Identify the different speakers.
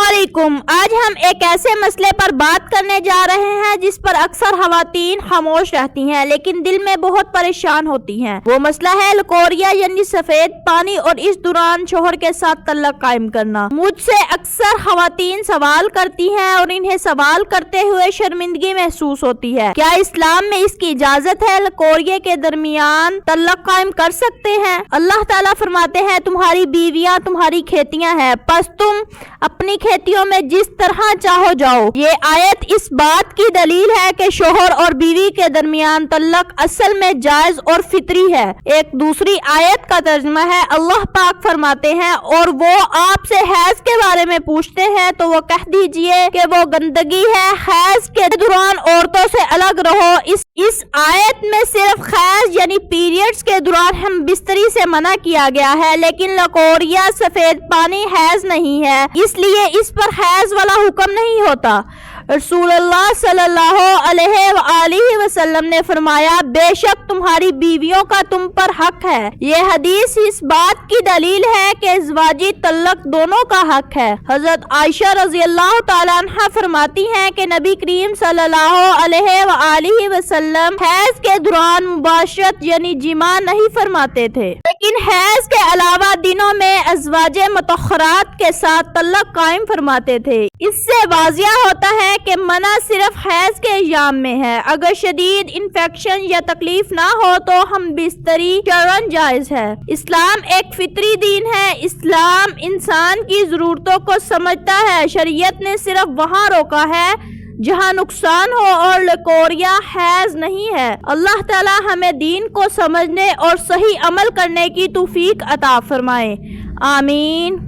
Speaker 1: علیکم۔ آج ہم ایک ایسے مسئلے پر بات کرنے جا رہے ہیں جس پر اکثر خواتین خاموش رہتی ہیں لیکن دل میں بہت پریشان ہوتی ہیں۔ وہ مسئلہ ہے لکوریا یعنی سفید پانی اور اس دوران شوہر کے ساتھ تعلق قائم کرنا۔ مجھ سے اکثر خواتین سوال کرتی ہیں اور انہیں سوال کرتے ہوئے شرمندگی محسوس ہوتی ہے۔ کیا اسلام میں اس کی اجازت ہے؟ لکوریے کے درمیان تعلق قائم کر سکتے ہیں؟ اللہ تعالیٰ فرماتے ہیں تمہاری بیویاں تمہاری کھیتیاں ہیں، پس تم اپنی کھیتیوں میں جس طرح چاہو جاؤ۔ یہ آیت اس بات کی دلیل ہے کہ شوہر اور بیوی کے درمیان تعلق اصل میں جائز اور فطری ہے۔ ایک دوسری آیت کا ترجمہ ہے، اللہ پاک فرماتے ہیں اور وہ آپ سے حیض کے بارے میں پوچھتے ہیں تو وہ کہہ دیجئے کہ وہ گندگی ہے، حیض کے دوران عورتوں سے الگ رہو۔ اس آیت میں صرف حیض یعنی پیریڈز کے دوران ہم بستری سے منع کیا گیا ہے، لیکن لکوریا سفید پانی حیض نہیں ہے، اس لیے اس پر حیض والا حکم نہیں ہوتا۔ رسول اللہ صلی اللہ علیہ وآلہ وسلم نے فرمایا بے شک تمہاری بیویوں کا تم پر حق ہے۔ یہ حدیث اس بات کی دلیل ہے کہ ازواجی تعلق دونوں کا حق ہے۔ حضرت عائشہ رضی اللہ تعالیٰ عنہ فرماتی ہیں کہ نبی کریم صلی اللہ علیہ وآلہ وسلم حیض کے دوران مباشرت یعنی جماع نہیں فرماتے تھے، لیکن حیض کے علاوہ دنوں میں ازواج مطہرات کے ساتھ تعلق قائم فرماتے تھے۔ اس سے واضح ہوتا ہے کہ منع صرف حیض کے ایام میں ہے۔ اگر شدید انفیکشن یا تکلیف نہ ہو تو ہم بستری شرعاً جائز ہے۔ اسلام ایک فطری دین ہے۔ اسلام انسان کی ضرورتوں کو سمجھتا ہے۔ شریعت نے صرف وہاں روکا ہے جہاں نقصان ہو اور لکوریا حیض نہیں ہے۔ اللہ تعالی ہمیں دین کو سمجھنے اور صحیح عمل کرنے کی توفیق عطا فرمائے، آمین۔